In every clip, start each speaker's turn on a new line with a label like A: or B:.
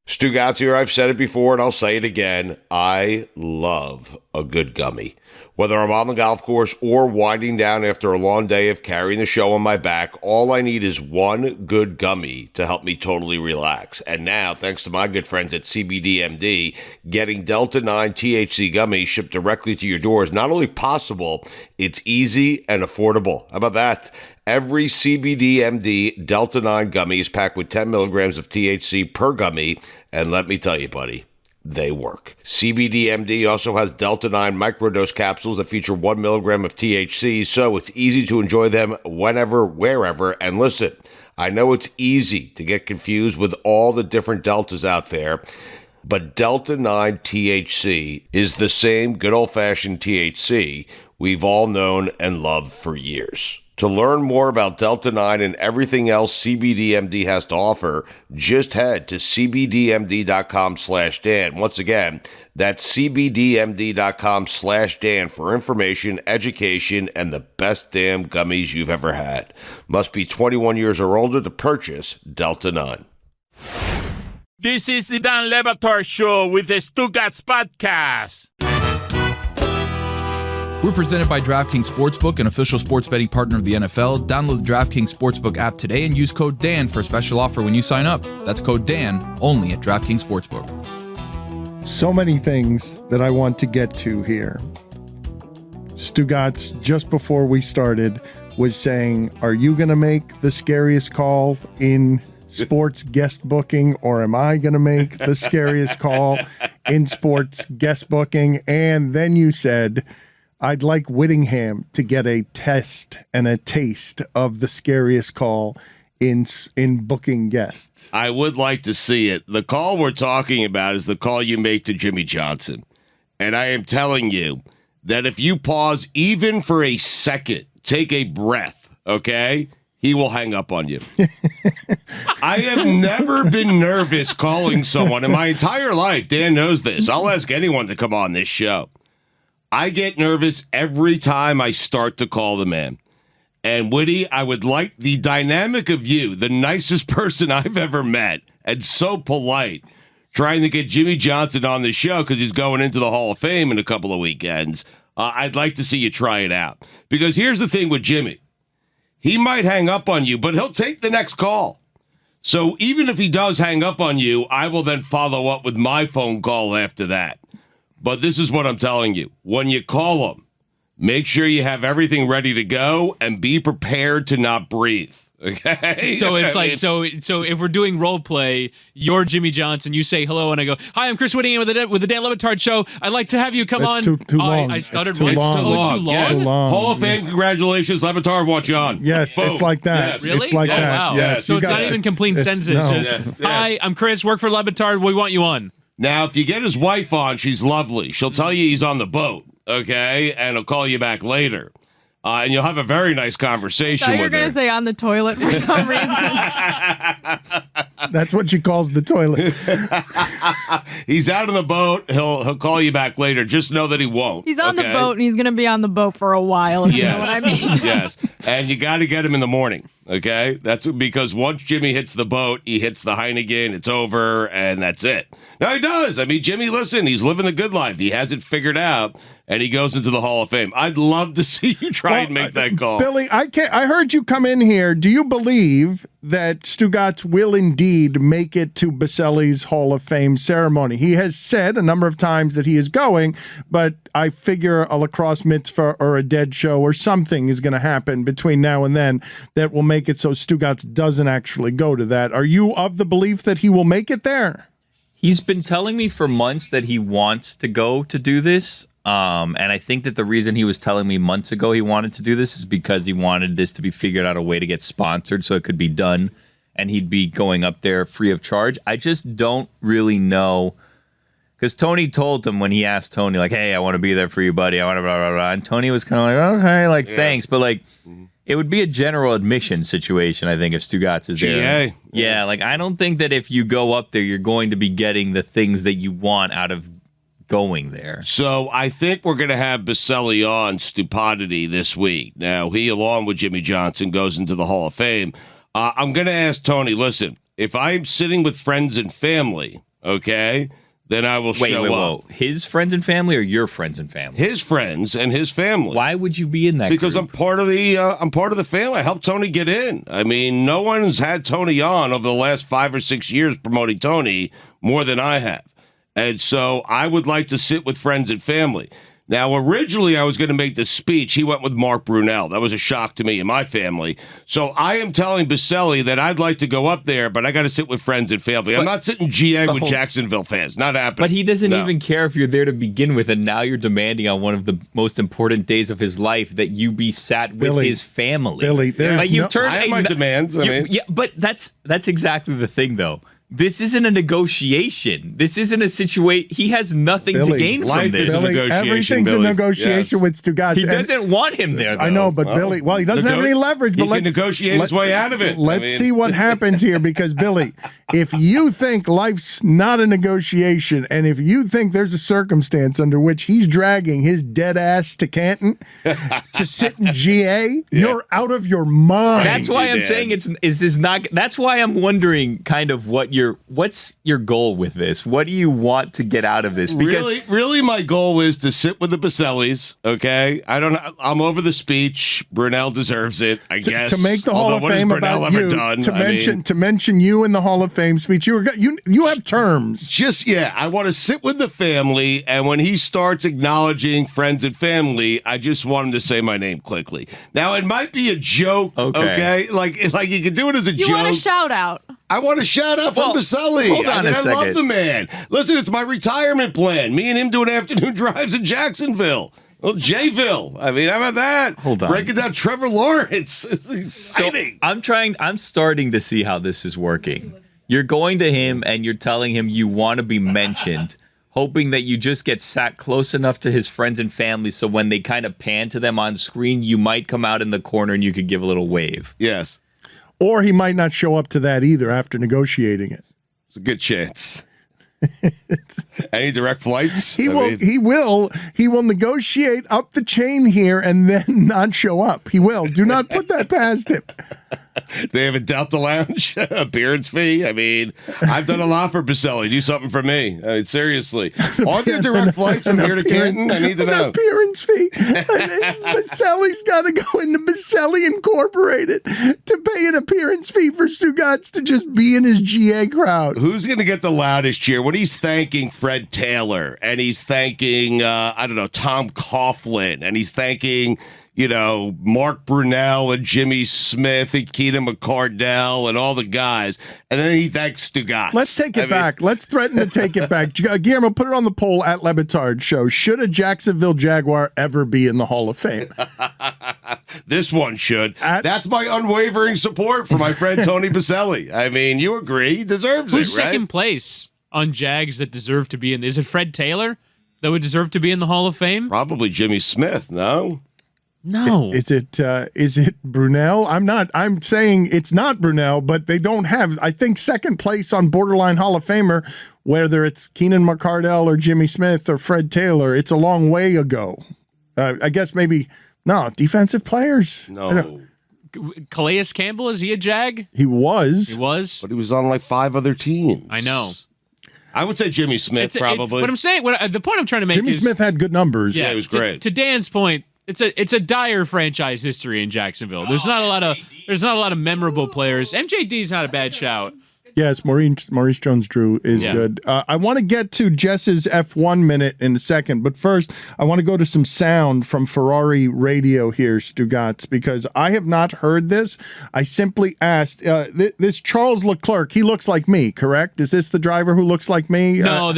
A: Stugotz here. I've said it before and I'll say it again. I love a good gummy. Whether I'm on the golf course or winding down after a long day of carrying the show on my back, all I need is one good gummy to help me totally relax. And now, thanks to my good friends at CBDMD, getting Delta 9 THC gummies shipped directly to your door is not only possible, it's easy and affordable. How about that? Every CBDMD Delta 9 gummy is packed with 10 milligrams of THC per gummy, and let me tell you, buddy, they work. CBDMD also has Delta 9 microdose capsules that feature 1 milligram of THC, so it's easy to enjoy them whenever, wherever. And listen, I know it's easy to get confused with all the different Deltas out there, but Delta 9 THC is the same good old-fashioned THC we've all known and loved for years. To learn more about Delta 9 and everything else CBDMD has to offer, just head to cbdmd.com/Dan. Once again, that's cbdmd.com/Dan for information, education, and the best damn gummies you've ever had. Must be 21 years or older to purchase Delta 9.
B: This is the Dan Le Batard Show with the Stugotz podcast.
C: We're presented by DraftKings Sportsbook, an official sports betting partner of the NFL. Download the DraftKings Sportsbook app today and use code DAN for a special offer when you sign up. That's code DAN only at DraftKings Sportsbook.
D: So many things that I want to get to here. Stugotz, just before we started, was saying, are you going to make the scariest call in sports guest booking, or am I going to make the scariest call in sports guest booking? And then you said, I'd like Whittingham to get a test and a taste of the scariest call in booking guests.
A: I would like to see it. The call we're talking about is the call you make to Jimmy Johnson. And I am telling you that if you pause even for a second, take a breath, okay, he will hang up on you. I have never been nervous calling someone in my entire life. Dan knows this. I'll ask anyone to come on this show. I get nervous every time I start to call the man. And Woody, I would like the dynamic of you, the nicest person I've ever met, and so polite, trying to get Jimmy Johnson on the show because he's going into the Hall of Fame in a couple of weekends. I'd like to see you try it out. Because here's the thing with Jimmy. He might hang up on you, but he'll take the next call. So even if he does hang up on you, I will then follow up with my phone call after that. But this is what I'm telling you. When you call them, make sure you have everything ready to go and be prepared to not breathe. Okay?
E: So it's like, so if we're doing role play, you're Jimmy Johnson, you say hello, and I go, hi, I'm Chris Whittingham with the Dan Le Batard Show. I'd like to have you come on.
D: Too long.
E: I stuttered.
D: It's too long.
E: It's too long.
A: Yes.
D: Too long.
A: Hall of Fame, congratulations. Le Batard wants you on.
D: Yes,
A: Boom.
D: it's like that.
A: Yes.
E: Really?
D: It's like that.
E: Wow.
D: Yes.
E: So it's not even complete sentences.
D: No.
E: Just, hi, I'm Chris, work for Le Batard. We want you on.
A: Now, if you get his wife on, she's lovely. She'll tell you he's on the boat, okay? And he'll call you back later. And you'll have a very nice conversation with her.
F: I thought you were going to say on the toilet for some reason.
D: That's what she calls the toilet.
A: He's out on the boat. He'll call you back later. Just know that he won't.
F: He's on the boat, and he's going to be on the boat for a while, if you know what I mean.
A: Yes. And you got to get him in the morning, okay? That's because once Jimmy hits the boat, he hits the Heineken, it's over, and that's it. Now, he does. I mean, Jimmy, listen, he's living the good life. He has it figured out, and he goes into the Hall of Fame. I'd love to see you try and make that call.
D: Billy, I heard you come in here. Do you believe that Stugotz will indeed make it to Boselli's Hall of Fame ceremony? He has said a number of times that he is going, but I figure a lacrosse mitzvah or a dead show or something is going to happen between now and then that will make it so Stugotz doesn't actually go to that. Are you of the belief that he will make it there?
G: He's been telling me for months that he wants to go to do this. And I think that the reason he was telling me months ago he wanted to do this is because he wanted this to be figured out a way to get sponsored so it could be done and he'd be going up there free of charge. I just don't really know, because Tony told him when he asked Tony, like, hey, I want to be there for you, buddy. I want to blah, blah, blah. And Tony was kind of like, okay, like, thanks. But, like, it would be a general admission situation, I think, if Stugotz is there.
A: GA.
G: Yeah, like, I don't think that if you go up there, you're going to be getting the things that you want out of going there.
A: So I think we're going to have Boselli on Stupidity this week. Now, he, along with Jimmy Johnson, goes into the Hall of Fame. I'm going to ask Tony, listen, if I'm sitting with friends and family, okay, then I will show up.
G: Wait. His friends and family or your friends and family?
A: His friends and his family.
G: Why would you be in that
A: Because
G: group?
A: I'm part of the family. I helped Tony get in. I mean, no one's had Tony on over the last 5 or 6 years promoting Tony more than I have. And so I would like to sit with friends and family. Now, originally, I was going to make this speech. He went with Mark Brunell. That was a shock to me and my family. So I am telling Boselli that I'd like to go up there, but I got to sit with friends and family. I'm not sitting GA with Jacksonville fans. Not happening.
G: But he doesn't even care if you're there to begin with, and now you're demanding on one of the most important days of his life that you be sat with his family.
D: Billy, there's
G: like you've turned
A: I have my demands.
G: Yeah, but that's exactly the thing, though. This isn't a negotiation. This isn't a situation. He has nothing to gain from
A: life
G: this.
A: is a negotiation,
D: everything's
A: Billy.
D: a negotiation with Stugotz.
G: He doesn't want him there, though.
D: I know, but Billy, he doesn't have any leverage. But
A: he can negotiate his way out of it.
D: Let's see what happens here, because Billy, if you think life's not a negotiation, and if you think there's a circumstance under which he's dragging his dead ass to Canton to sit in GA, you're out of your mind.
G: That's why I'm saying is not. That's why I'm wondering kind of what's your goal with this? What do you want to get out of this? Because
A: really, my goal is to sit with the Bosellis. Okay, I'm over the speech. Brunell deserves it, I guess.
D: To make the Hall of Fame about you. To mention you in the Hall of Fame speech. You have terms.
A: I want to sit with the family, and when he starts acknowledging friends and family, I just want him to say my name quickly. Now, it might be a joke. Okay, like you can do it as a joke.
F: You want a shout out?
A: I want a shout out from Boselli.
G: Hold on a second.
A: I love the man. Listen, it's my retirement plan. Me and him doing afternoon drives in Jacksonville. Well, Jayville. I mean, how about that?
G: Hold on.
A: Breaking down Trevor Lawrence. It's exciting.
G: I'm starting to see how this is working. You're going to him and you're telling him you want to be mentioned, hoping that you just get sat close enough to his friends and family so when they kind of pan to them on screen, you might come out in the corner and you could give a little wave.
A: Yes.
D: Or he might not show up to that either after negotiating it.
A: It's a good chance. Any direct flights?
D: He will negotiate up the chain here and then not show up. He will. Do not put that past him.
A: They have a Delta Lounge appearance fee. I mean, I've done a lot for Boselli. Do something for me. I mean, seriously. Are there direct flights from here to Canton? I need to know.
D: An appearance fee. Boselli's got to go into Boselli Incorporated to pay an appearance fee for Stugotz to just be in his GA crowd.
A: Who's going to get the loudest cheer when he's thanking Fred Taylor and he's thanking, Tom Coughlin, and he's thanking, Mark Brunell and Jimmy Smith and Keenan McCardell and all the guys. And then he thanks Stugotz.
D: Let's take it back. Let's threaten to take it back. Guillermo, put it on the poll at Le Batard Show. Should a Jacksonville Jaguar ever be in the Hall of Fame?
A: This one should. That's my unwavering support for my friend Tony Boselli. I mean, you agree. He deserves
E: Who's
A: it, right?
E: second place on Jags that deserve to be in? Is it Fred Taylor that would deserve to be in the Hall of Fame?
A: Probably Jimmy Smith, no?
E: No.
D: Is it Brunell? I'm saying it's not Brunell, but they don't have, I think, second place on borderline Hall of Famer, whether it's Keenan McCardell or Jimmy Smith or Fred Taylor. It's a long way ago. I guess maybe, no, defensive players.
A: No.
E: Calais Campbell, is he a Jag?
D: He was.
E: He was?
A: But he was on like 5 other teams.
E: I know.
A: I would say Jimmy Smith, probably.
E: What I'm saying, the point I'm trying to make
D: Jimmy
E: is...
D: Smith had good numbers.
A: Yeah, he was great.
E: To Dan's point, it's a dire franchise history in Jacksonville. There's not a lot of memorable players. MJD's not a bad shout.
D: Yes, Maurice Jones-Drew is good. I want to get to Jess's F1 minute in a second, but first, I want to go to some sound from Ferrari radio here, Stugotz, because I have not heard this. I simply asked, this Charles Leclerc, he looks like me, correct? Is this the driver who looks like me?
E: No,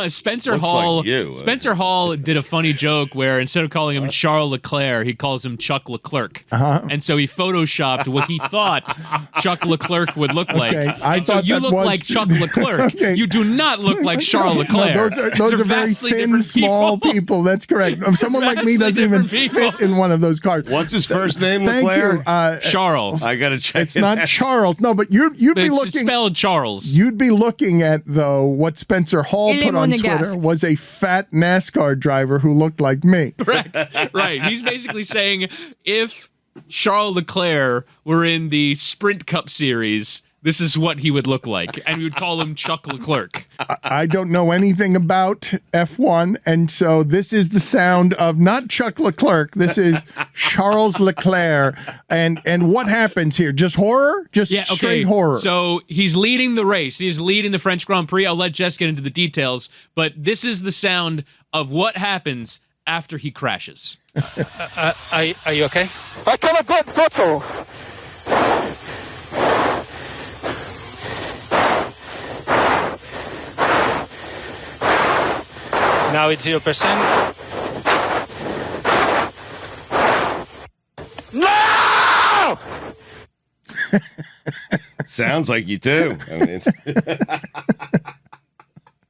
E: Spencer Hall.
A: Like you.
E: Spencer Hall did a funny joke where instead of calling him Charles Leclerc, he calls him Chuck Leclerc, and so he photoshopped what he thought Chuck Leclerc would look like.
D: Okay, I
E: so
D: thought
E: you
D: that
E: look
D: was
E: like Chuck Leclerc.
D: Okay.
E: You do not look like Charles Leclerc.
D: No, those are very
E: vastly
D: thin,
E: different
D: small people. That's correct. Someone like me doesn't even fit in one of those cars.
A: What's his first name,
D: Thank
A: Leclerc?
D: you.
E: Charles.
A: I got to check
D: It's not Charles. No, but you'd be
E: It's
D: looking.
E: spelled Charles.
D: You'd be looking at, though, what Spencer Hall
F: Il est
D: put on
F: monégasque.
D: Twitter was a fat NASCAR driver who looked like me.
E: Right. He's basically saying if Charles Leclerc were in the Sprint Cup Series, this is what he would look like. And we would call him Chuck Leclerc.
D: I don't know anything about F1, and so this is the sound of not Chuck Leclerc. This is Charles Leclerc. And what happens here? Just horror? Just straight horror.
E: So he's leading the race. He's leading the French Grand Prix. I'll let Jess get into the details, but this is the sound of what happens after he crashes.
H: Are you okay?
I: I got a good photo.
H: Now it's 0%.
I: No!
A: Sounds like you do. I mean,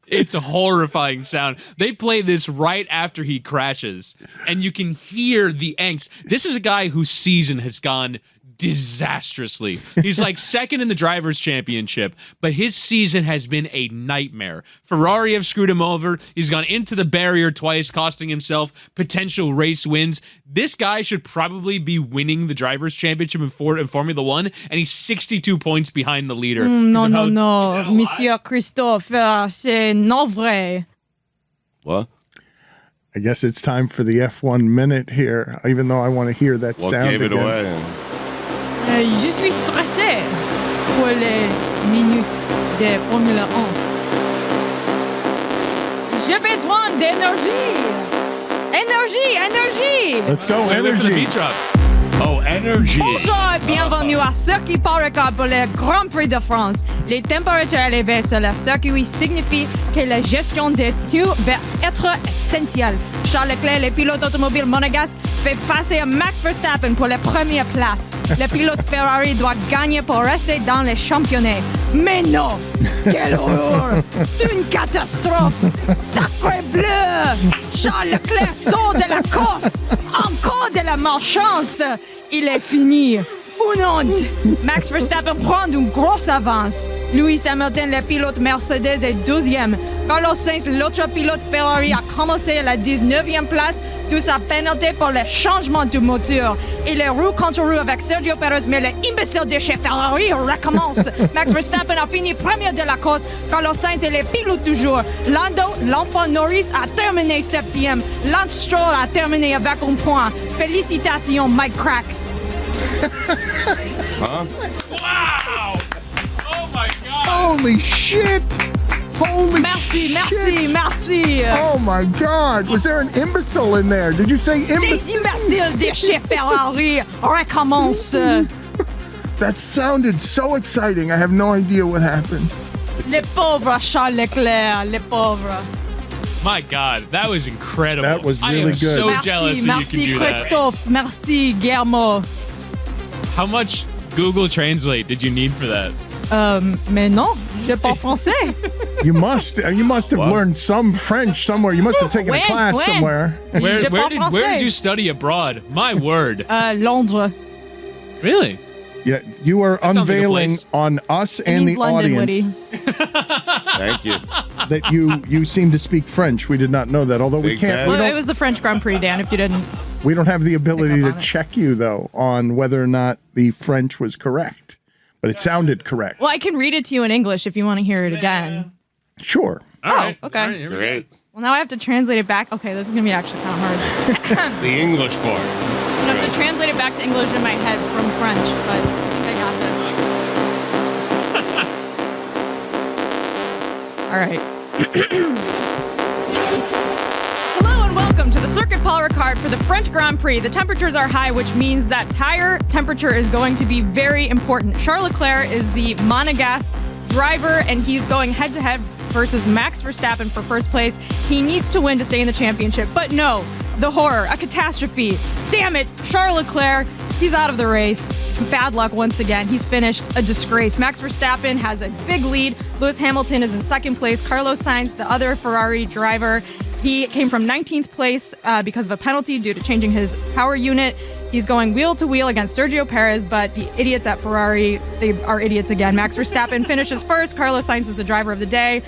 E: It's a horrifying sound. They play this right after he crashes, and you can hear the angst. This is a guy whose season has gone disastrously. He's like second in the Drivers' Championship, but his season has been a nightmare. Ferrari have screwed him over. He's gone into the barrier twice, costing himself potential race wins. This guy should probably be winning the Drivers' Championship in Formula One, and he's 62 points behind the leader.
F: No, Monsieur Christophe, c'est non vrai.
A: what?
D: I guess it's time for the F1 minute here, even though I want to hear that
A: What
D: sound
A: gave it
D: again.
A: away?
F: Je suis stressé pour les minutes de Formule 1. J'ai besoin d'énergie. Énergie.
D: Let's go,
E: Wait for the
D: energy.
E: beat drop.
A: Oh, energy.
F: Bonjour et bienvenue à Circuit Park pour le Grand Prix de France. Les températures élevées sur le circuit signifient que la gestion des pneus va être essentielle. Charles Leclerc, le pilote automobile monégasque, fait face à Max Verstappen pour la première place. Le pilote Ferrari doit gagner pour rester dans les championnats. Mais non! Quelle horreur! Une catastrophe! Sacré bleu! Charles Leclerc sort de la course! Encore de la malchance! Il est fini! Une honte! Max Verstappen prend une grosse avance. Lewis Hamilton, le pilote Mercedes, est 12e. Carlos Sainz, l'autre pilote Ferrari, a commencé à la 19e place, d'où sa pénalité pour le changement du moteur. Et les roues contre roues avec Sergio Perez, mais l'imbécile de chez Ferrari recommence. Max Verstappen a fini premier de la course. Carlos Sainz est le pilote du jour. Lando, l'enfant Norris, a terminé 7e. Lance Stroll a terminé avec un point. Félicitations, Mike Crack.
E: Wow! Oh my God!
D: Holy shit! Holy shit!
F: Merci.
D: Oh my God! Was there an imbecile in there? Did you say
F: Les
D: imbecile?
F: imbéciles de chez Ferrari recommencent.
D: That sounded so exciting. I have no idea what happened.
F: Les pauvres Charles Leclerc, les pauvres.
E: My God, that was incredible.
D: That was
E: I
D: really
E: am
D: good.
E: so
F: Merci,
E: jealous that
F: merci
E: you can do that.
F: Christophe, merci Guillermo.
E: How much Google Translate did you need for that?
F: Mais non, je parle français.
D: You must have learned some French somewhere. You must have taken a
F: When?
D: class
F: When?
D: somewhere.
E: Where
F: Je parle
E: did
F: français.
E: you study abroad? My word.
F: Londres.
E: Really?
D: Yeah, you are
E: sounds like a
D: unveiling
E: place.
D: on us
F: It
D: and
F: means
D: the
F: London,
D: audience
A: Thank you.
D: that you seem to speak French. We did not know that. Although we
A: Big
D: can't,
A: fan.
D: we
F: Well, it
D: don't,
F: was the French Grand Prix, Dan, if you didn't.
D: we don't have the ability
F: Pick up
D: to
F: on it.
D: check you though on whether or not the French was correct, but it sounded correct.
F: Well, I can read it to you in English if you want to hear it again.
D: Sure.
E: All right.
F: okay.
E: All right, here we go.
A: Great.
F: Well, now I have to translate it back. Okay, this is going to be actually kind of hard.
A: The English part.
F: I have to translate it back to English in my head from French, but I think I got this. All right. Hello and welcome to the Circuit Paul Ricard for the French Grand Prix. The temperatures are high, which means that tire temperature is going to be very important. Charles Leclerc is the Monegasque driver, and he's going head-to-head versus Max Verstappen for first place. He needs to win to stay in the championship, but no, the horror, a catastrophe. Damn it, Charles Leclerc, he's out of the race. Bad luck once again. He's finished a disgrace. Max Verstappen has a big lead. Lewis Hamilton is in second place. Carlos Sainz, the other Ferrari driver, he came from 19th place because of a penalty due to changing his power unit. He's going wheel to wheel against Sergio Perez, but the idiots at Ferrari, they are idiots again. Max Verstappen finishes first. Carlos Sainz is the driver of the day.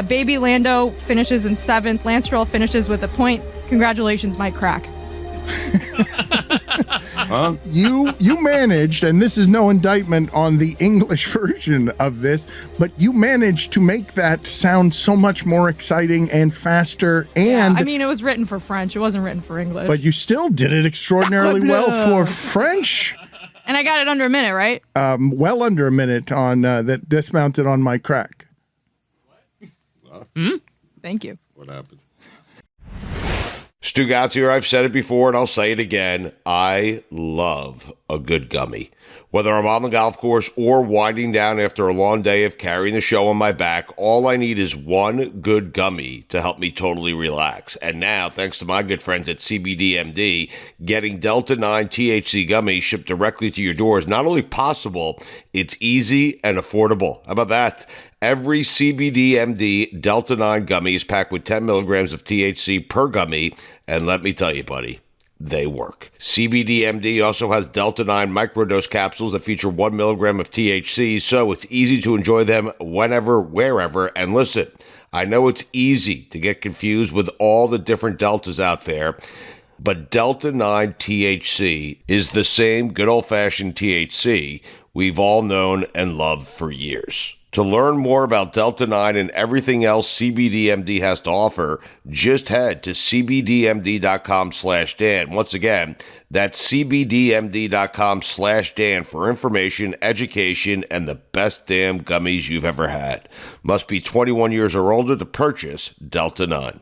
F: Baby Lando finishes in 7th. Lance Stroll finishes with a point. Congratulations, Mike Crack.
D: You managed, and this is no indictment on the English version of this, but you managed to make that sound so much more exciting and faster. And
F: I mean, it was written for French. It wasn't written for English.
D: but you still did it extraordinarily well for French.
F: And I got it under a minute, right?
D: Well under a minute on that dismounted on my crack.
F: Thank you.
A: What happened? Stugotz here. I've said it before and I'll say it again. I love a good gummy. Whether I'm on the golf course or winding down after a long day of carrying the show on my back, all I need is one good gummy to help me totally relax. And now, thanks to my good friends at CBDMD, getting Delta 9 THC gummies shipped directly to your door is not only possible, it's easy and affordable. How about that? Every CBDMD Delta 9 gummy is packed with 10 milligrams of THC per gummy, and let me tell you, buddy, they work. CBDMD also has Delta 9 microdose capsules that feature 1 milligram of THC, so it's easy to enjoy them whenever, wherever. And listen, I know it's easy to get confused with all the different Deltas out there, but Delta 9 THC is the same good old-fashioned THC we've all known and loved for years. To learn more about Delta 9 and everything else CBDMD has to offer, just head to cbdmd.com/Dan. Once again, that's cbdmd.com/Dan for information, education, and the best damn gummies you've ever had. Must be 21 years or older to purchase Delta 9.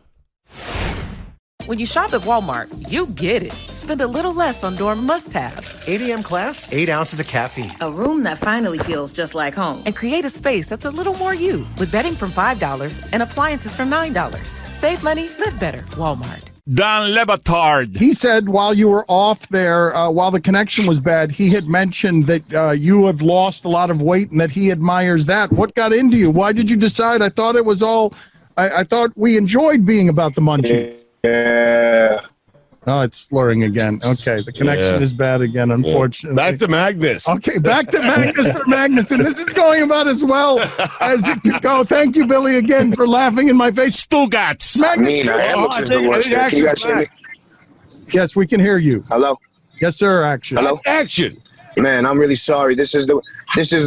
J: When you shop at Walmart, you get it. Spend a little less on dorm must-haves.
K: 8 a.m. class, 8 ounces of caffeine.
J: A room that finally feels just like home. And create a space that's a little more you. With bedding from $5 and appliances from $9. Save money, live better. Walmart.
B: Dan Le Batard.
D: He said while you were off there, while the connection was bad, he had mentioned that you have lost a lot of weight and that he admires that. What got into you? Why did you decide? I thought it was all, I thought we enjoyed being about the munchies.
I: Yeah.
D: Oh, it's slurring again. Okay, the connection is bad again, unfortunately.
A: Back to Magnus.
D: Okay, back to Magnus for Magnus, and this is going about as well as it could go. Thank you, Billy, again for laughing in my face.
B: Stugotz.
D: Magnus,
I: Which is the worst. Can you guys hear me?
D: Yes, we can hear you.
I: Hello?
D: Yes, sir. Action.
I: Hello?
A: Action.
I: Man, I'm really sorry. This is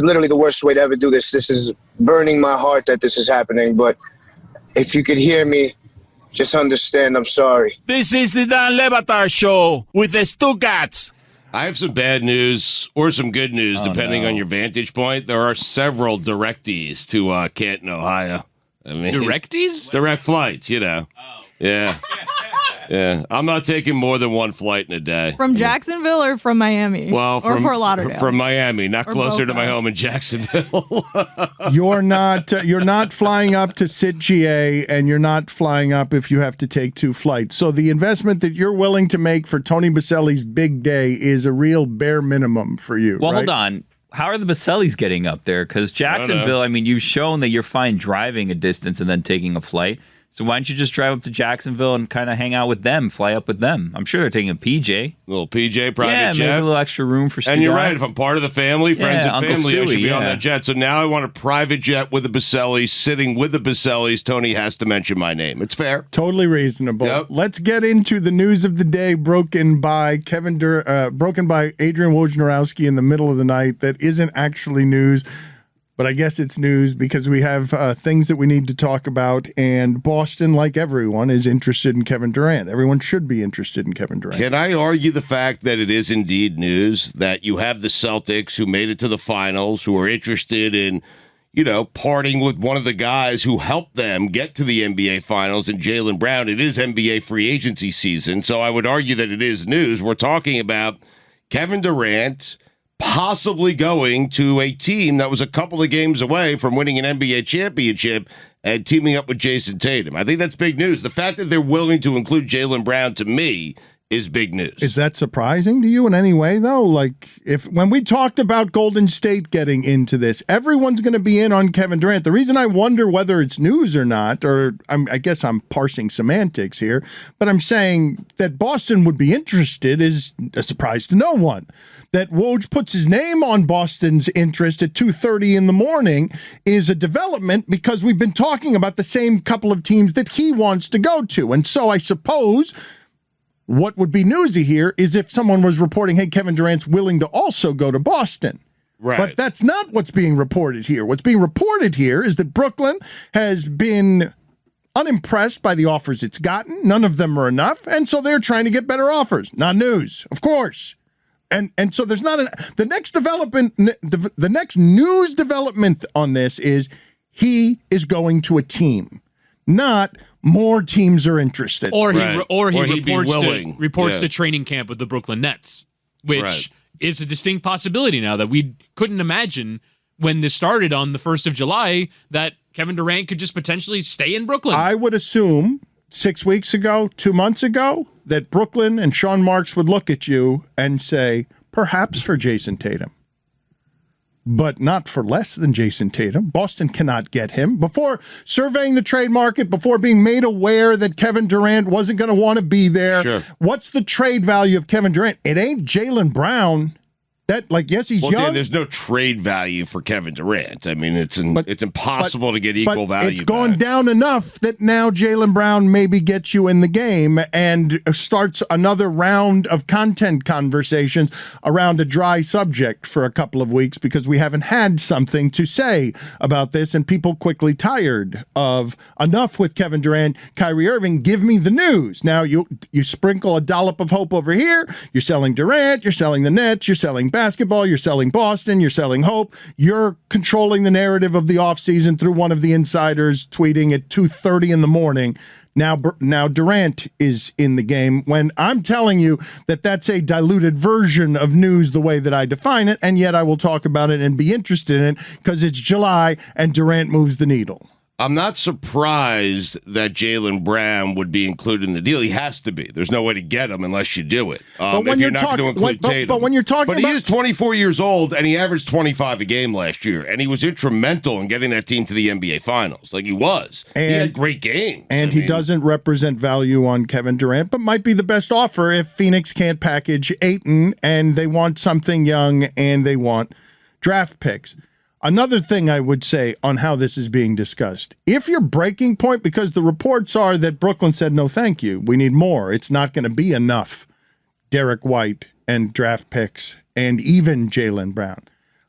I: literally the worst way to ever do this. This is burning my heart that this is happening, but if you could hear me, just understand, I'm sorry.
B: This is the Dan Le Batard Show with the Stugotz.
A: I have some bad news or some good news, depending on your vantage point. There are several directees to Canton, Ohio. I mean,
E: Directies?
A: Direct flights, you know. Oh. Yeah. Yeah. I'm not taking more than one flight in a day.
F: From Jacksonville or from Miami?
A: Well,
F: or
A: from
F: Fort Lauderdale?
A: From Miami, not
F: Or
A: closer to
F: Boca.
A: my home in Jacksonville.
D: You're not flying up to sit GA, and you're not flying up if you have to take 2 flights. So the investment that you're willing to make for Tony Boselli's big day is a real bare minimum for you.
G: Well,
D: right?
G: hold on. How are the Bosellis getting up there? Because Jacksonville, I mean, you've shown that you're fine driving a distance and then taking a flight. So why don't you just drive up to Jacksonville and kind of hang out with them, fly up with them? I'm sure they're taking a PJ.
A: Little PJ private
G: Yeah,
A: jet.
G: maybe a little extra room for Stugotz.
A: And you're right. If I'm part of the family, friends and
G: Uncle
A: family, I should
G: Stewie,
A: be on that jet. So now I want a private jet with the Bosellis, sitting with the Bosellis. Tony has to mention my name. It's fair.
D: Totally reasonable.
A: Yep.
D: Let's get into the news of the day, broken by Adrian Wojnarowski in the middle of the night. That isn't actually news, but I guess it's news because we have things that we need to talk about. And Boston, like everyone, is interested in Kevin Durant. Everyone should be interested in Kevin Durant.
A: Can I argue the fact that it is indeed news that you have the Celtics who made it to the finals, who are interested in, parting with one of the guys who helped them get to the NBA finals, and Jaylen Brown? It is NBA free agency season, so I would argue that it is news. We're talking about Kevin Durant possibly going to a team that was a couple of games away from winning an NBA championship and teaming up with Jason Tatum. I think that's big news. The fact that they're willing to include Jaylen Brown, to me, is big news.
D: Is that surprising to you in any way, though? Like, when we talked about Golden State getting into this, everyone's going to be in on Kevin Durant. The reason I wonder whether it's news or not, or I guess I'm parsing semantics here, but I'm saying that Boston would be interested is a surprise to no one. That Woj puts his name on Boston's interest at 2:30 in the morning is a development, because we've been talking about the same couple of teams that he wants to go to. And so I suppose What would be newsy here is if someone was reporting, hey, Kevin Durant's willing to also go to Boston.
A: Right.
D: But that's not what's being reported here. What's being reported here is that Brooklyn has been unimpressed by the offers it's gotten. None of them are enough, and so they're trying to get better offers. Not news, of course. And so there's not the next development, the next news development on this is he is going to a team, not more teams are interested.
E: Or he
A: he'd be
E: reports to training camp with the Brooklyn Nets, which is a distinct possibility now that we couldn't imagine when this started on the 1st of July that Kevin Durant could just potentially stay in Brooklyn.
D: I would assume 6 weeks ago, 2 months ago, that Brooklyn and Sean Marks would look at you and say, perhaps for Jason Tatum, but not for less than Jason Tatum. Boston cannot get him. Before surveying the trade market, before being made aware that Kevin Durant wasn't going to want to be there, what's the trade value of Kevin Durant? It ain't Jaylen Brown. Yes, he's young.
A: Dan, there's no trade value for Kevin Durant. I mean, it's impossible to get equal value.
D: It's gone down enough that now Jaylen Brown maybe gets you in the game and starts another round of content conversations around a dry subject for a couple of weeks because we haven't had something to say about this, and people quickly tired of enough with Kevin Durant, Kyrie Irving. Give me the news. Now you sprinkle a dollop of hope over here. You're selling Durant. You're selling the Nets. You're selling basketball, you're selling Boston, you're selling hope, you're controlling the narrative of the offseason through one of the insiders tweeting at 2:30 in the morning. Now Durant is in the game when I'm telling you that that's a diluted version of news the way that I define it, and yet I will talk about it and be interested in it because it's July and Durant moves the needle.
A: I'm not surprised that Jaylen Brown would be included in the deal. He has to be. There's no way to get him unless you do it. If you're not going to include Tatum.
D: But when you're talking
A: he is 24 years old, and he averaged 25 a game last year, and he was instrumental in getting that team to the NBA Finals. Like he was. He had great games.
D: And he doesn't represent value on Kevin Durant, but might be the best offer if Phoenix can't package Ayton, and they want something young, and they want draft picks. Another thing I would say on how this is being discussed, if your breaking point, because the reports are that Brooklyn said, no, thank you, we need more. It's not going to be enough Derek White and draft picks and even Jaylen Brown.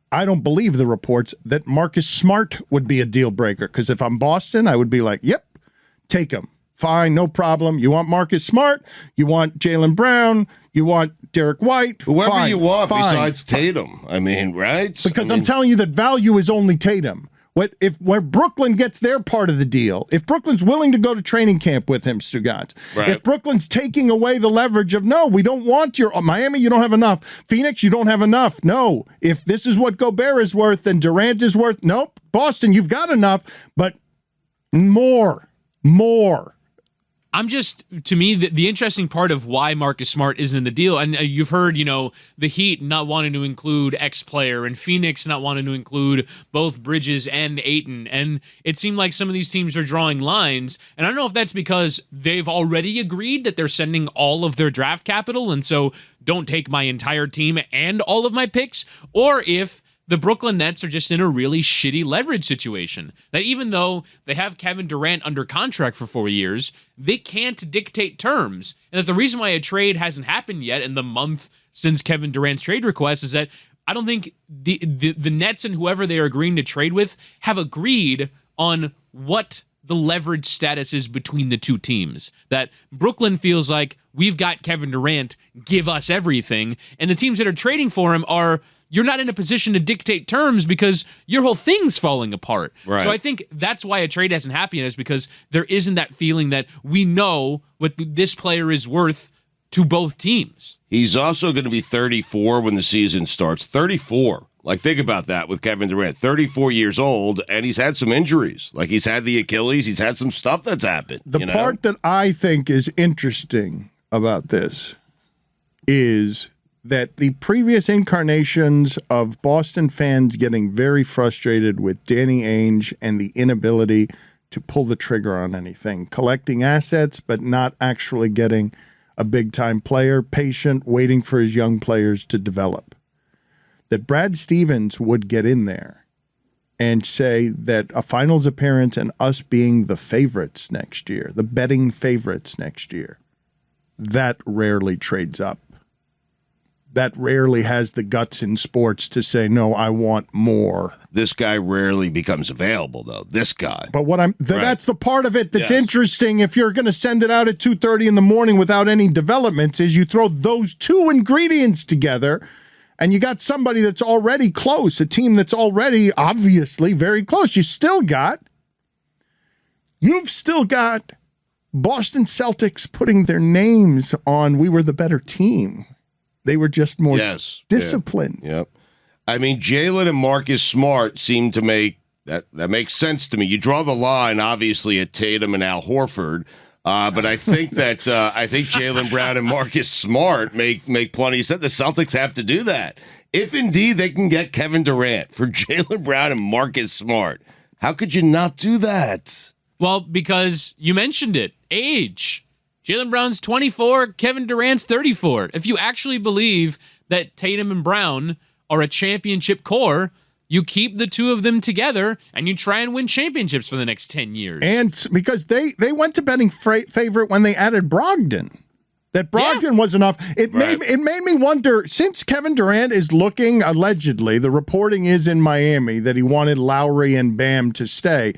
D: I don't believe the reports that Marcus Smart would be a deal breaker, because if I'm Boston, I would be like, yep, take him. Fine, no problem. You want Marcus Smart, you want Jaylen Brown, you want Derek White.
A: Whoever you want besides Tatum. I mean, right?
D: Because I'm telling you that value is only Tatum. Where Brooklyn gets their part of the deal, if Brooklyn's willing to go to training camp with him, Stugotz, if Brooklyn's taking away the leverage of, no, we don't want your Miami, you don't have enough. Phoenix, you don't have enough. No, if this is what Gobert is worth and Durant is worth, nope. Boston, you've got enough, but more.
E: To me, the interesting part of why Marcus Smart isn't in the deal, and you've heard, the Heat not wanting to include X player and Phoenix not wanting to include both Bridges and Ayton, and it seemed like some of these teams are drawing lines, and I don't know if that's because they've already agreed that they're sending all of their draft capital, and so don't take my entire team and all of my picks, or if the Brooklyn Nets are just in a really shitty leverage situation. That even though they have Kevin Durant under contract for 4 years, they can't dictate terms. And that the reason why a trade hasn't happened yet in the month since Kevin Durant's trade request is that I don't think the Nets and whoever they are agreeing to trade with have agreed on what the leverage status is between the two teams. That Brooklyn feels like, we've got Kevin Durant, give us everything. And the teams that are trading for him are, you're not in a position to dictate terms because your whole thing's falling apart.
A: Right.
E: So I think that's why a trade hasn't happened, is because there isn't that feeling that we know what this player is worth to both teams.
A: He's also going to be 34 when the season starts. 34. Like, think about that with Kevin Durant. 34 years old, and he's had some injuries. Like, he's had the Achilles. He's had some stuff that's happened.
D: The part that I think is interesting about this is that the previous incarnations of Boston fans getting very frustrated with Danny Ainge and the inability to pull the trigger on anything, collecting assets but not actually getting a big-time player, patient, waiting for his young players to develop, that Brad Stevens would get in there and say that a finals appearance and us being the favorites next year, the betting favorites next year, that rarely trades up. That rarely has the guts in sports to say, no, I want more.
A: This guy rarely becomes available, though. This guy.
D: But that's the part of it that's
A: Yes.
D: interesting. If you're going to send it out at 2:30 in the morning without any developments, is you throw those two ingredients together, and you got somebody that's already close, a team that's already obviously very close. You've still got Boston Celtics putting their names on "we were the better team." They were just more disciplined.
A: Yeah. Yep. I mean, Jalen and Marcus Smart seem to make that makes sense to me. You draw the line, obviously, at Tatum and Al Horford, but I think that Jalen Brown and Marcus Smart make plenty of sense. The Celtics have to do that if indeed they can get Kevin Durant for Jalen Brown and Marcus Smart. How could you not do that?
E: Well, because you mentioned it, age. Jalen Brown's 24, Kevin Durant's 34. If you actually believe that Tatum and Brown are a championship core, you keep the two of them together and you try and win championships for the next 10 years.
D: And because they went to betting favorite when they added Brogdon. That Brogdon was enough. It made me wonder, since Kevin Durant is looking, allegedly, the reporting is in Miami that he wanted Lowry and Bam to stay.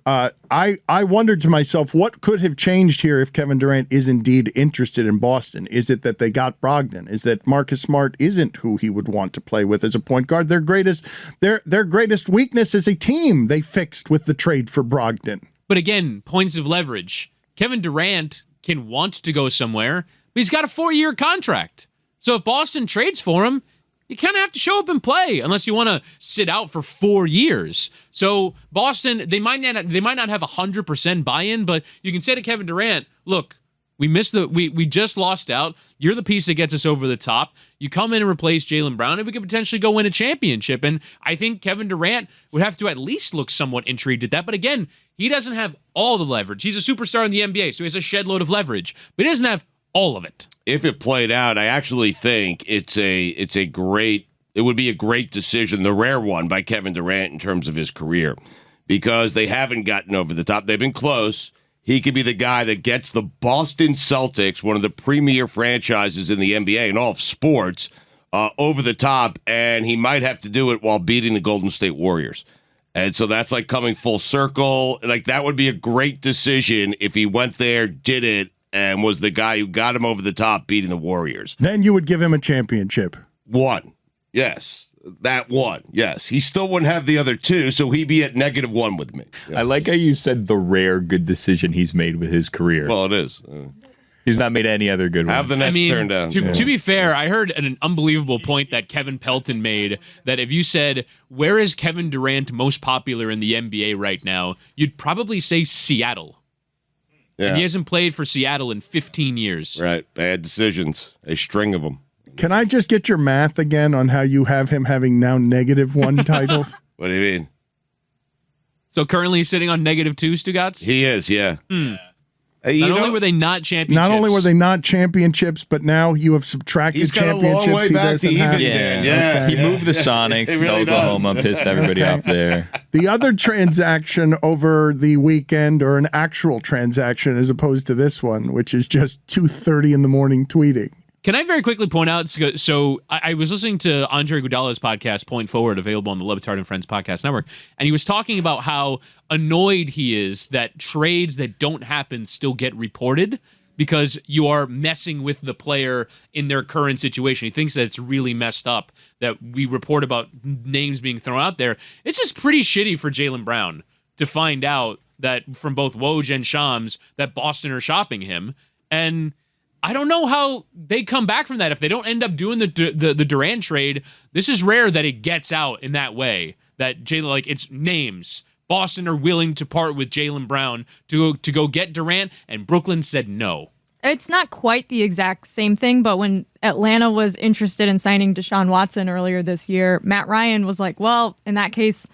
D: I wondered to myself, what could have changed here if Kevin Durant is indeed interested in Boston? Is it that they got Brogdon? Is that Marcus Smart isn't who he would want to play with as a point guard? Their greatest weakness as a team they fixed with the trade for Brogdon.
E: But again, points of leverage. Kevin Durant can want to go somewhere, but he's got a 4-year contract. So if Boston trades for him, you kind of have to show up and play unless you want to sit out for 4 years. So Boston, they might not have 100% buy-in, but you can say to Kevin Durant, look, we just lost out. You're the piece that gets us over the top. You come in and replace Jaylen Brown, and we could potentially go win a championship. And I think Kevin Durant would have to at least look somewhat intrigued at that. But again, he doesn't have all the leverage. He's a superstar in the NBA, so he has a shed load of leverage. But he doesn't have all of it.
A: If it played out, I actually think it would be a great decision, the rare one by Kevin Durant in terms of his career, because they haven't gotten over the top. They've been close. He could be the guy that gets the Boston Celtics, one of the premier franchises in the NBA and all of sports, over the top, and he might have to do it while beating the Golden State Warriors. And so that's like coming full circle. Like, that would be a great decision if he went there, did it, and was the guy who got him over the top beating the Warriors.
D: Then you would give him a championship.
A: One. Yes. That one. Yes. He still wouldn't have the other two, so he'd be at -1 with me. Yeah.
G: I like how you said the rare good decision he's made with his career.
A: Well, it is.
G: He's not made any other good one.
A: Have the Nets turned down.
E: To be fair, I heard an unbelievable point that Kevin Pelton made, that if you said, where is Kevin Durant most popular in the NBA right now, you'd probably say Seattle. Yeah. And he hasn't played for Seattle in 15 years.
A: Right. Bad decisions. A string of them.
D: Can I just get your math again on how you have him having now -1 titles?
A: What do you mean?
E: So currently he's sitting on -2, Stugotz?
A: He is, yeah.
E: Not only were they not championships.
D: Not only were they not championships, but now you have subtracted
A: he's got
D: championships.
A: A long way back to even,
G: Dan.
A: Yeah.
G: Okay. He moved the Sonics to really Oklahoma, pissed everybody off there.
D: The other transaction over the weekend, or an actual transaction as opposed to this one, which is just 2:30 in the morning tweeting.
E: Can I very quickly point out, so I was listening to Andre Iguodala's podcast, Point Forward, available on the Le Batard and Friends podcast network, and he was talking about how annoyed he is that trades that don't happen still get reported because you are messing with the player in their current situation. He thinks that it's really messed up that we report about names being thrown out there. It's just pretty shitty for Jaylen Brown to find out that from both Woj and Shams that Boston are shopping him, and I don't know how they come back from that. If they don't end up doing the Durant trade, this is rare that it gets out in that way. That Jaylen, like, it's names. Boston are willing to part with Jaylen Brown to go get Durant, and Brooklyn said no.
F: It's not quite the exact same thing, but when Atlanta was interested in signing Deshaun Watson earlier this year, Matt Ryan was like, well, in that case,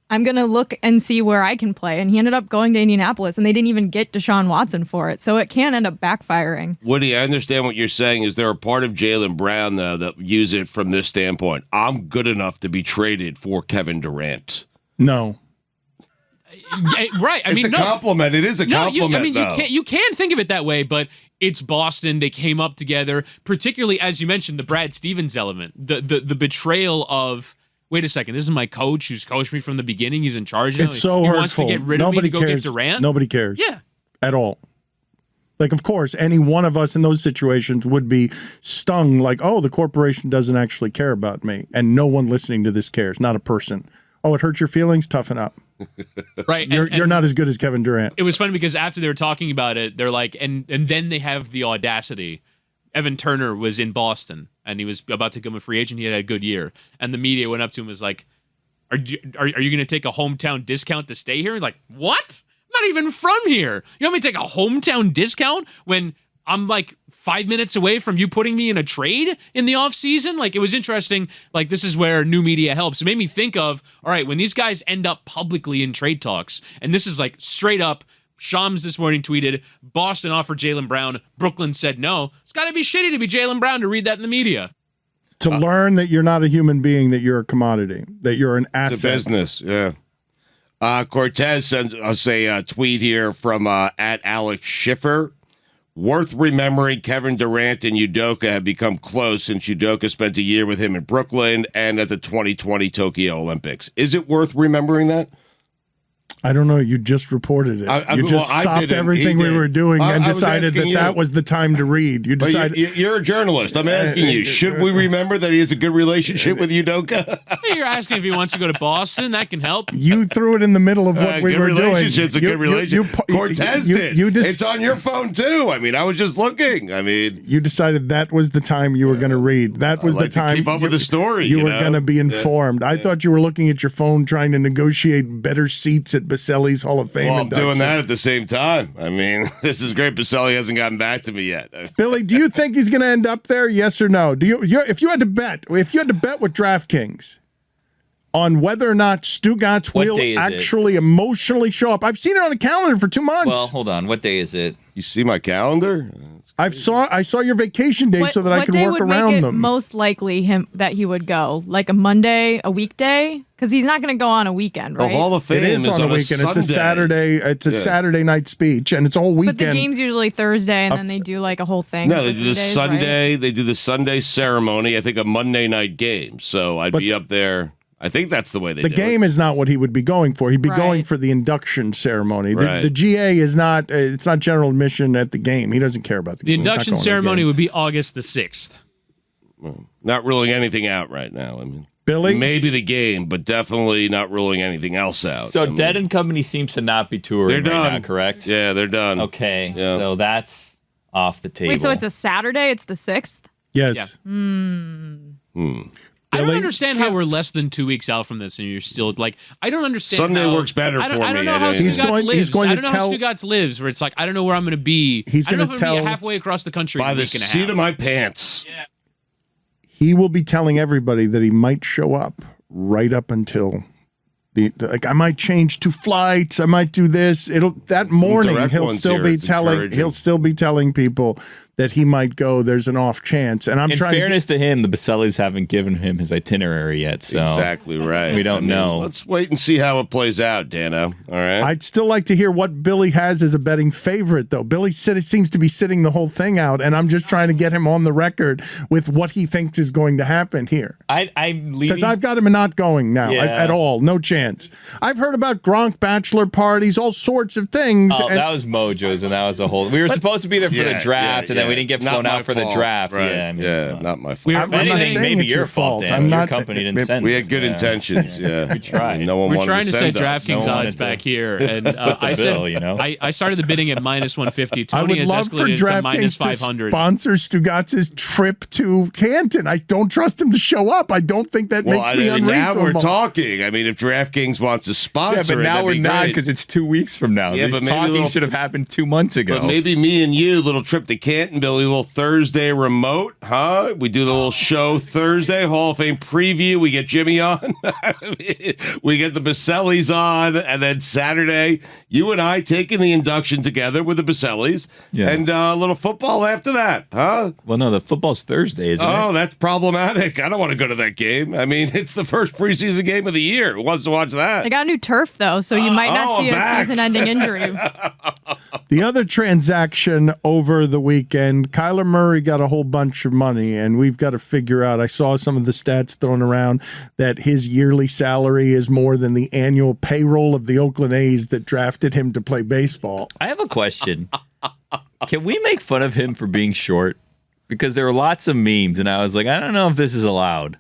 F: I'm going to look and see where I can play. And he ended up going to Indianapolis, and they didn't even get Deshaun Watson for it. So it can end up backfiring.
A: Woody, I understand what you're saying. Is there a part of Jaylen Brown, though, that use it from this standpoint? I'm good enough to be traded for Kevin Durant.
D: No.
E: Right. I
A: It's
E: mean,
A: a compliment. It is a compliment,
E: you can think of it that way, but it's Boston. They came up together, particularly, as you mentioned, the Brad Stevens element, the betrayal of, wait a second, this is my coach who's coached me from the beginning. He's in charge now.
D: It's so
E: he
D: hurtful.
E: wants to get rid of me to go get Durant?
D: Nobody cares.
E: Yeah.
D: At all. Like, of course, any one of us in those situations would be stung like, oh, the corporation doesn't actually care about me. And no one listening to this cares, not a person. Oh, it hurt your feelings? Toughen up.
E: Right.
D: You're not as good as Kevin Durant.
E: It was funny because after they were talking about it, they're like, and then they have the audacity. Evan Turner was in Boston, and he was about to become a free agent. He had a good year. And the media went up to him and was like, are you going to take a hometown discount to stay here? Like, what? I'm not even from here. You want me to take a hometown discount when I'm like 5 minutes away from you putting me in a trade in the offseason? Like, it was interesting. Like, this is where new media helps. It made me think of, all right, when these guys end up publicly in trade talks, and this is like straight up, Shams this morning tweeted, Boston offered Jaylen Brown. Brooklyn said no. It's got to be shitty to be Jaylen Brown to read that in the media.
D: To learn that you're not a human being, that you're a commodity, that you're an asset.
A: It's a business, yeah. Cortez sends us a tweet here from at Alex Schiffer. Worth remembering Kevin Durant and Udoka have become close since Udoka spent a year with him in Brooklyn and at the 2020 Tokyo Olympics. Is it worth remembering that?
D: I don't know. You just reported it. You just stopped everything we were doing and decided that was the time to read. You decided.
A: You're a journalist. I'm asking you, should we remember that he has a good relationship with Udoka?
E: You're asking if he wants to go to Boston. That can help.
D: You threw it in the middle of what we were doing.
A: It's a good relationship. Cortez did. It's on your phone, too. I mean, I was just looking. I mean.
D: You decided that was the time you were going to read. That was the time.
A: Keep up with the story.
D: You were going to be informed. I thought you were looking at your phone trying to negotiate better seats at Boselli's Hall of Fame.
A: Well, I'm doing that at the same time. I mean, this is great. Boselli hasn't gotten back to me yet.
D: Billy, do you think he's going to end up there? Yes or no? If you had to bet with DraftKings on whether or not Stugotz will actually emotionally show up. I've seen it on a calendar for 2 months.
G: Well, hold on. What day is it?
A: You see my calendar?
D: I saw your vacation day so that I could work around them.
F: What day would make it most likely that he would go? Like a Monday, a weekday? Because he's not going to go on a weekend, right?
A: The Hall of Fame
D: is on a weekend. It's a Saturday. It's a Saturday night speech, and it's all weekend.
F: But the game's usually Thursday, and then they do like a whole thing.
A: No, they do the Sunday.
F: Right?
A: They do the Sunday ceremony. I think a Monday night game. So I'd be up there. I think that's the way they do it.
D: The game is not what he would be going for. He'd be going for the induction ceremony. The GA is not, it's not general admission at the game. He doesn't care about the game.
E: The induction ceremony would be August the 6th.
A: Well, not ruling anything out right now. I mean,
D: Billy?
A: Maybe the game, but definitely not ruling anything else out.
G: So Dead and Company seems to not be touring right now, correct?
A: Yeah, they're done.
G: Okay, so that's off the table.
F: Wait, so it's a Saturday? It's the 6th?
D: Yes.
F: Yeah.
E: I don't understand how we're less than 2 weeks out from this, and you're still like, I don't understand.
A: Sunday works better for me.
E: I don't know how Stugotz lives. I don't know how Stugotz lives, where it's like, I don't know where I'm going to be.
D: He's going to
E: tell halfway across the country
A: by the seat of my pants.
E: Yeah.
D: He will be telling everybody that he might show up right up until I might change 2 flights. I might do this. That morning he'll still be telling people that he might go. There's an off chance, and
G: in fairness to him, the Bosellis haven't given him his itinerary yet. So
A: exactly right.
G: We don't know.
A: Let's wait and see how it plays out, Dano. All right.
D: I'd still like to hear what Billy has as a betting favorite, though. Billy seems to be sitting the whole thing out, and I'm just trying to get him on the record with what he thinks is going to happen here.
G: Because
D: I've got him not going now at all. No chance. I've heard about Gronk bachelor parties, all sorts of things.
G: Oh, that was Mojo's, and that was a whole. We were supposed to be there for the draft, and then we didn't get flown out for the draft.
A: Right.
G: Yeah,
A: not my fault.
D: I'm not saying
G: maybe
D: it's
G: your fault. Your company didn't send.
A: We had good intentions. Yeah,
G: we tried.
A: No one
E: We're
A: wanted
E: trying to set
A: send us.
E: DraftKings odds back here, and I said, I started the bidding at -150. Tony has escalated to -500.
D: To sponsor Stugotz's trip to Canton. I don't trust him to show up. I don't think that makes me unreasonable.
A: Now we're talking. I mean, if DraftKings wants to sponsor,
G: but now we're not because it's 2 weeks from now.
A: Yeah,
G: this
A: but
G: talking should have happened 2 months ago.
A: But maybe me and you, little trip to Canton and Billy, a little Thursday remote, huh? We do the little show Thursday, Hall of Fame preview. We get Jimmy on. We get the Bosellis on. And then Saturday, you and I taking the induction together with the Bosellis.
G: Yeah.
A: And a little football after that, huh?
G: Well, no, the football's Thursday, isn't it?
A: Oh, that's problematic. I don't want to go to that game. I mean, it's the first preseason game of the year. Who wants to watch that?
F: They got new turf, though, so you might not see a season-ending injury.
D: The other transaction over the weekend, Kyler Murray got a whole bunch of money, and we've got to figure out, I saw some of the stats thrown around, that his yearly salary is more than the annual payroll of the Oakland A's that drafted him to play baseball.
G: I have a question. Can we make fun of him for being short? Because there were lots of memes, and I was like, I don't know if this is allowed.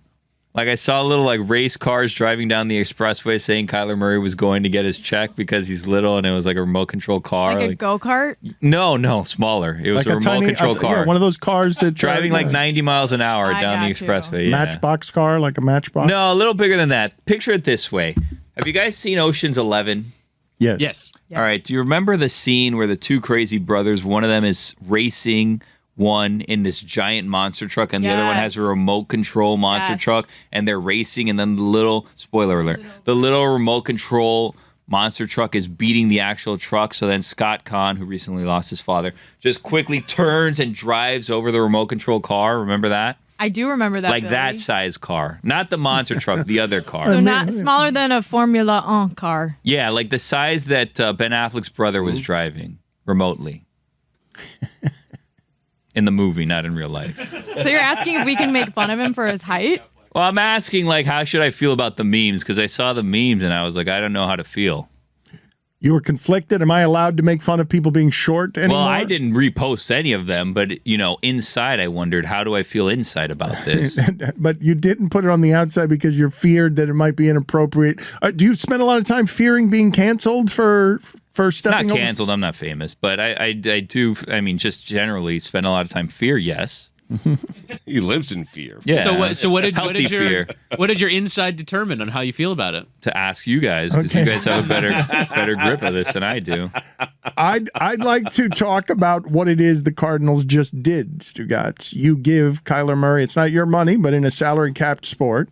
G: Like, I saw little, race cars driving down the expressway saying Kyler Murray was going to get his check because he's little, and it was like a remote control car.
F: Like a go-kart?
G: No, smaller. It was
D: Like
G: a remote control car.
D: Yeah, one of those cars that
G: driving 90 miles an hour down the expressway. Yeah.
D: Matchbox car, like a Matchbox?
G: No, a little bigger than that. Picture it this way. Have you guys seen Ocean's 11?
D: Yes.
G: All right. Do you remember the scene where the two crazy brothers, one of them is racing one in this giant monster truck and the other one has a remote control monster truck, and they're racing, and then the little, spoiler alert, the little remote control monster truck is beating the actual truck. So then Scott Conn, who recently lost his father, just quickly turns and drives over the remote control car. Remember that?
F: I do remember that.
G: Like
F: Billy.
G: that size car. Not the monster truck, the other car.
F: So not smaller than a Formula 1 car.
G: Yeah, like the size that Ben Affleck's brother was driving remotely. In the movie, not in real life.
F: So you're asking if we can make fun of him for his height?
G: Well, I'm asking, how should I feel about the memes? Because I saw the memes and I was like, I don't know how to feel.
D: You were conflicted? Am I allowed to make fun of people being short anymore?
G: Well, I didn't repost any of them, but, inside I wondered, how do I feel inside about this?
D: But you didn't put it on the outside because you feared that it might be inappropriate. Do you spend a lot of time fearing being canceled for stepping
G: Not canceled, I'm not famous, but I do, just generally spend a lot of time yes.
A: He lives in fear.
G: Yeah.
E: So what did
G: fear.
E: what did your inside determine on how you feel about it?
G: To ask you guys, because you guys have a better grip of this than I do.
D: I'd like to talk about what it is the Cardinals just did, Stugotz. You give Kyler Murray, it's not your money, but in a salary capped sport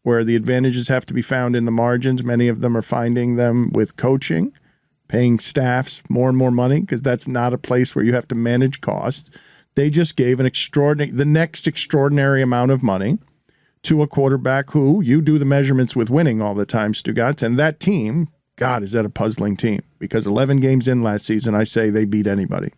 D: where the advantages have to be found in the margins, many of them are finding them with coaching, paying staffs more and more money, because that's not a place where you have to manage costs. They just gave the next extraordinary amount of money to a quarterback who you do the measurements with winning all the time, Stugotz. And that team, God, is that a puzzling team? Because 11 games in last season, I say they beat anybody.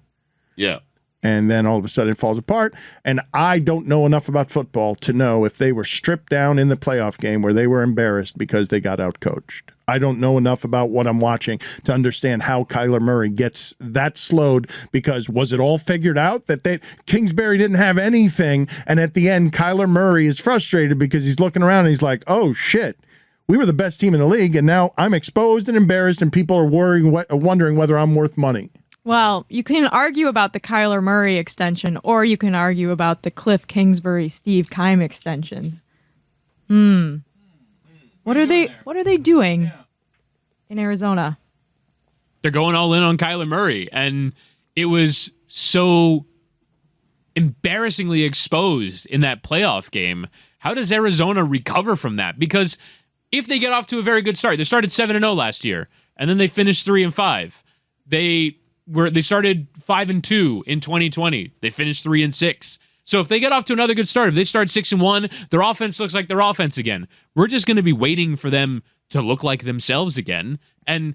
A: Yeah.
D: And then all of a sudden it falls apart. And I don't know enough about football to know if they were stripped down in the playoff game where they were embarrassed because they got outcoached. I don't know enough about what I'm watching to understand how Kyler Murray gets that slowed, because was it all figured out that Kingsbury didn't have anything, and at the end Kyler Murray is frustrated because he's looking around and he's like, oh shit, we were the best team in the league and now I'm exposed and embarrassed and people are wondering whether I'm worth money.
F: Well, you can argue about the Kyler Murray extension, or you can argue about the Cliff Kingsbury, Steve Keim extensions. What are they doing in Arizona?
E: They're going all in on Kyler Murray, and it was so embarrassingly exposed in that playoff game. How does Arizona recover from that? Because if they get off to a very good start, they started 7-0 last year, and then they finished 3-5. They started 5-2 in 2020. They finished 3-6. So if they get off to another good start, if they start 6-1, their offense looks like their offense again. We're just going to be waiting for them to look like themselves again. And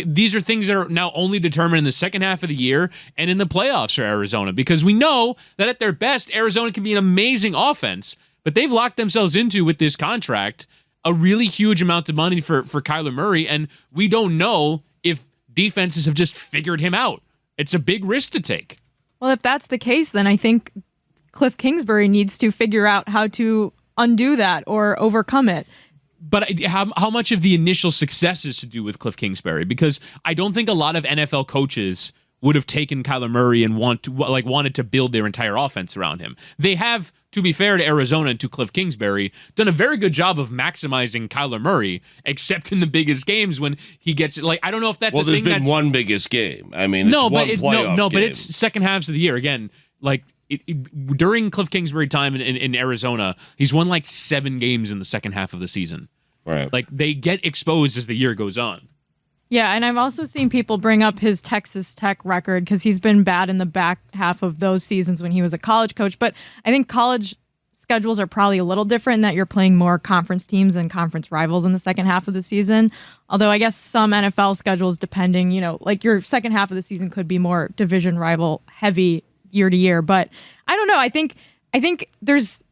E: these are things that are now only determined in the second half of the year and in the playoffs for Arizona, because we know that at their best, Arizona can be an amazing offense, but they've locked themselves into, with this contract, a really huge amount of money for Kyler Murray, and we don't know if defenses have just figured him out. It's a big risk to take.
F: Well, if that's the case, then I think Cliff Kingsbury needs to figure out how to undo that or overcome it.
E: But how much of the initial success is to do with Cliff Kingsbury? Because I don't think a lot of NFL coaches would have taken Kyler Murray and wanted to build their entire offense around him. They have, to be fair to Arizona and to Cliff Kingsbury, done a very good job of maximizing Kyler Murray, except in the biggest games when he gets I don't know if that's
A: there's been one biggest game. I mean, it's one playoff game.
E: But it's second halves of the year. Again, like during Cliff Kingsbury time in Arizona, he's won like 7 games in the second half of the season.
A: Right.
E: Like they get exposed as the year goes on.
F: Yeah, and I've also seen people bring up his Texas Tech record because he's been bad in the back half of those seasons when he was a college coach. But I think college schedules are probably a little different in that you're playing more conference teams and conference rivals in the second half of the season. Although I guess some NFL schedules, depending, like your second half of the season could be more division rival heavy year to year. But I don't know. I think there's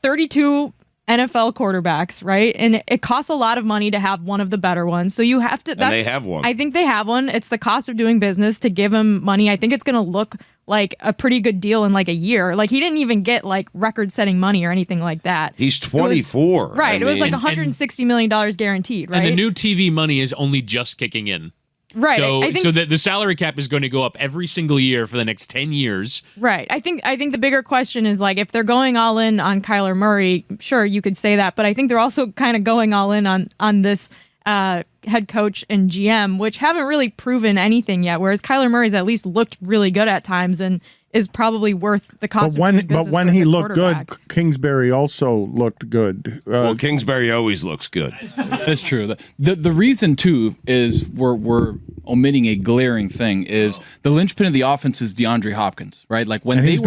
F: 32 NFL quarterbacks, right? And it costs a lot of money to have one of the better ones. So you have to...
A: And they have one.
F: I think they have one. It's the cost of doing business to give him money. I think it's going to look like a pretty good deal in like a year. Like he didn't even get like record-setting money or anything like that.
A: He's 24.
F: Right. It was like $160 million guaranteed, right?
E: And the new TV money is only just kicking in.
F: Right.
E: So the salary cap is going to go up every single year for the next 10 years.
F: Right. I think the bigger question is like if they're going all in on Kyler Murray, sure, you could say that, but I think they're also kind of going all in on this head coach and GM, which haven't really proven anything yet, whereas Kyler Murray's at least looked really good at times and is probably worth the cost.
D: But when he looked good, Kingsbury also looked good.
A: Well, Kingsbury always looks good.
C: That's true. The reason too is we're omitting a glaring thing is the linchpin of the offense is DeAndre Hopkins, right? Like when
D: he's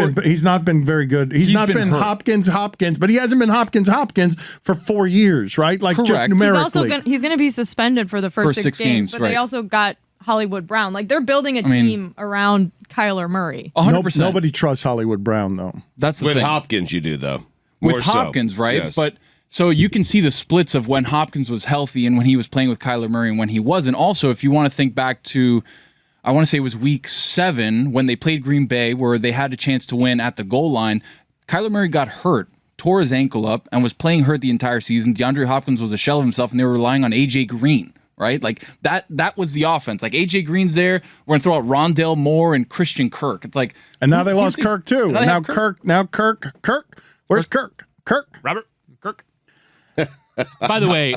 D: not been very good. He's not been Hopkins, but he hasn't been Hopkins for 4 years, right? Like
C: Correct.
D: just numerically.
F: He's going to be suspended for the first 6 games, but they also got Hollywood Brown. Like they're building a team around Kyler Murray.
C: 100%.
D: Nobody trusts Hollywood Brown though.
C: That's the
A: with
C: thing.
A: Hopkins, you do though.
C: With Hopkins, right?
A: Yes.
C: But so you can see the splits of when Hopkins was healthy and when he was playing with Kyler Murray and when he wasn't. Also, if you want to think back to, I want to say it was week 7 when they played Green Bay, where they had a chance to win at the goal line. Kyler Murray got hurt, tore his ankle up, and was playing hurt the entire season. DeAndre Hopkins was a shell of himself, and they were relying on A.J. Green. Right? Like that was the offense. Like AJ Green's there. We're gonna throw out Rondale Moore and Christian Kirk. It's like,
D: and now they lost Kirk too. Now Kirk. Where's Kirk?
E: Robert Kirk. By the way,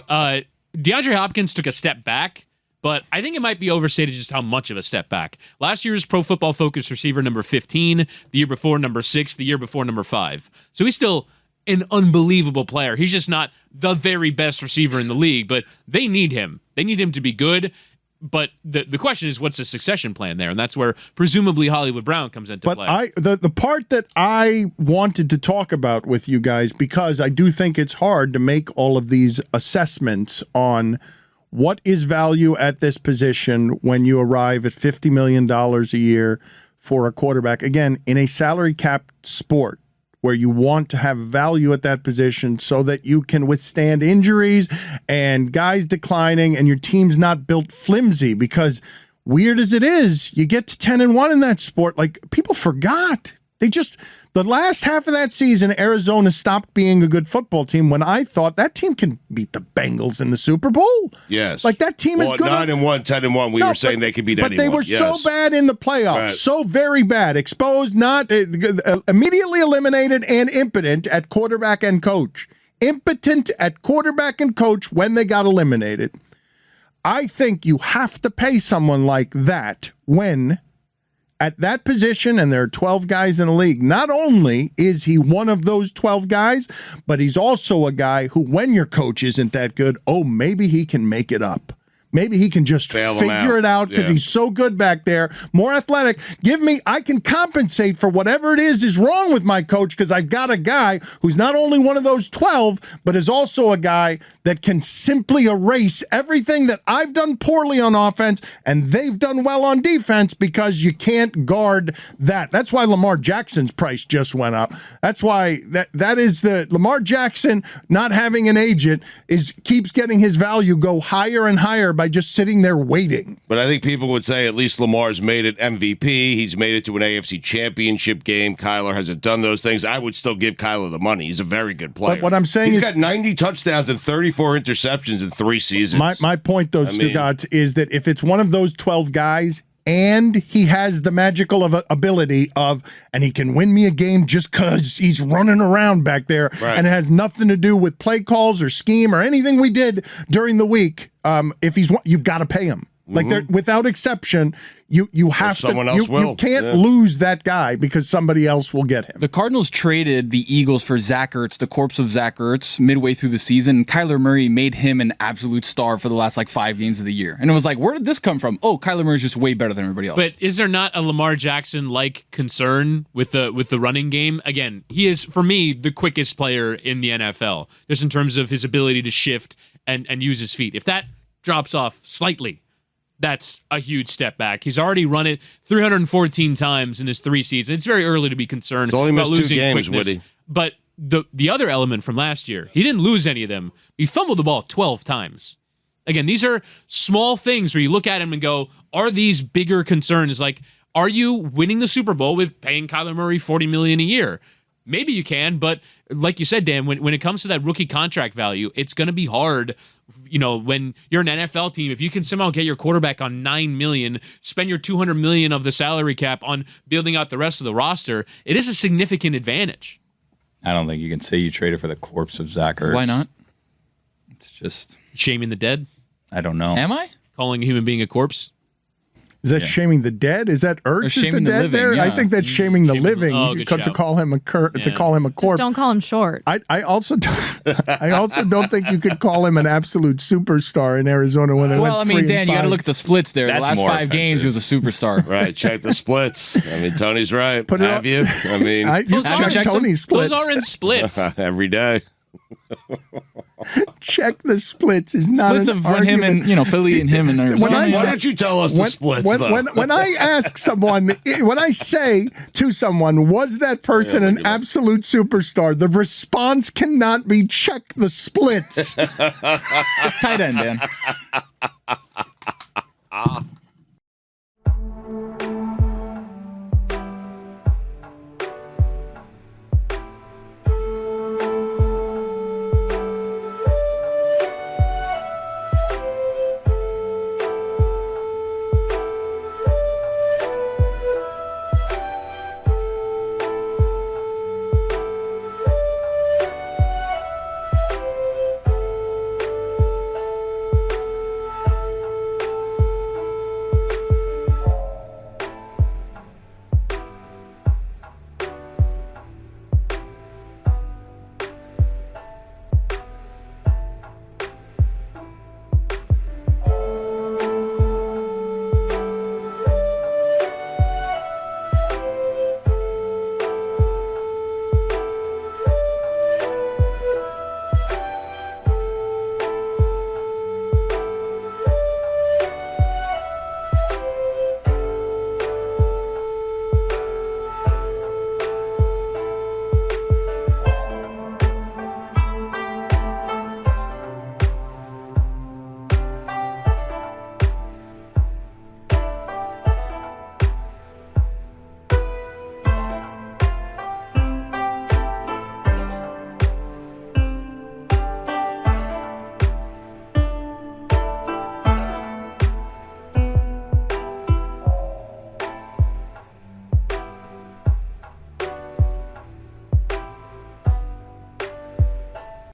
E: DeAndre Hopkins took a step back, but I think it might be overstated just how much of a step back. Last year's Pro Football Focus receiver number 15, the year before number 6, the year before number 5. So he's still an unbelievable player. He's just not the very best receiver in the league, but they need him. They need him to be good. But the question is, what's the succession plan there? And that's where presumably Hollywood Brown comes into play.
D: But the part that I wanted to talk about with you guys, because I do think it's hard to make all of these assessments on what is value at this position when you arrive at $50 million a year for a quarterback. Again, in a salary cap sport, where you want to have value at that position so that you can withstand injuries and guys declining and your team's not built flimsy, because weird as it is, you get to 10-1 in that sport. Like people forgot. The last half of that season, Arizona stopped being a good football team when I thought that team can beat the Bengals in the Super Bowl.
A: Yes.
D: Like that team is good.
A: 9-1, 10-1, we were saying they could beat anyone.
D: But they were so bad in the playoffs, so very bad, exposed, not immediately eliminated, and impotent at quarterback and coach. Impotent at quarterback and coach when they got eliminated. I think you have to pay someone like that when at that position, and there are 12 guys in the league. Not only is he one of those 12 guys, but he's also a guy who, when your coach isn't that good, maybe he can make it up. Maybe he can just figure it out because he's so good back there, more athletic. I can compensate for whatever it is wrong with my coach because I've got a guy who's not only one of those 12, but is also a guy that can simply erase everything that I've done poorly on offense and they've done well on defense, because you can't guard that. That's why Lamar Jackson's price just went up. That's why that is the Lamar Jackson not having an agent keeps getting his value go higher and higher by just sitting there waiting.
A: But I think people would say at least Lamar's made it MVP. He's made it to an AFC championship game. Kyler hasn't done those things. I would still give Kyler the money. He's a very good player.
D: But what I'm saying
A: he's got 90 touchdowns and 34 interceptions in 3 seasons.
D: My point, though, Stugotz, is that if it's one of those 12 guys and he has the magical ability and he can win me a game just because he's running around back there, and it has nothing to do with play calls or scheme or anything we did during the week. You've got to pay him. Like they're without exception, you have to
A: someone else will.
D: you can't lose that guy because somebody else will get him.
C: The Cardinals traded the Eagles for Zach Ertz, the corpse of Zach Ertz, midway through the season. Kyler Murray made him an absolute star for the last 5 games of the year. And it was like, where did this come from? Oh, Kyler Murray's just way better than everybody else.
E: But is there not a Lamar Jackson-like concern with the running game? Again, he is, for me, the quickest player in the NFL, just in terms of his ability to shift and use his feet. If that drops off slightly, that's a huge step back. He's already run it 314 times in his 3 seasons. It's very early to be concerned
A: only
E: about
A: missed 2
E: losing
A: games,
E: quickness.
A: Woody.
E: But the other element from last year, he didn't lose any of them. He fumbled the ball 12 times. Again, these are small things where you look at him and go, are these bigger concerns? Like, are you winning the Super Bowl with paying Kyler Murray $40 million a year? Maybe you can, but like you said, Dan, when it comes to that rookie contract value, it's going to be hard. When you're an NFL team, if you can somehow get your quarterback on $9 million, spend your $200 million of the salary cap on building out the rest of the roster, it is a significant advantage.
G: I don't think you can say you traded for the corpse of Zach Ertz.
C: Why not?
G: It's just
E: Shaming the dead?
G: I don't know.
C: Am I?
E: Calling a human being a corpse?
D: Is that shaming the dead? Is that Ertz is the
C: shaming the
D: dead
C: living,
D: there?
C: yeah.
D: I think that's shaming the living
E: good
D: to
E: shout.
D: call him a to call him a
F: Just
D: corpse.
F: don't call him short.
D: I also don't think you could call him an absolute superstar in Arizona when they
C: Well, I
D: went
C: mean,
D: 3-5.
C: Dan, you got to look at the splits there.
G: That's
C: the last
G: more
C: 5 games, he was a superstar.
A: Right, check the splits. I mean, Tony's right.
D: Put it
A: Have
D: on-
A: you? I mean,
D: You
C: Have you
D: check
C: checked
D: Tony's splits.
E: Those are in splits.
A: every day.
D: Check the splits is not
C: Splits
D: an
C: of when him
D: argument.
C: and Philly and him and
D: When I
A: Why
D: say-
A: don't you tell us the splits, though?
D: when I ask someone, when I say to someone, was that person an absolute superstar? The response cannot be check the splits.
C: tight end, Dan.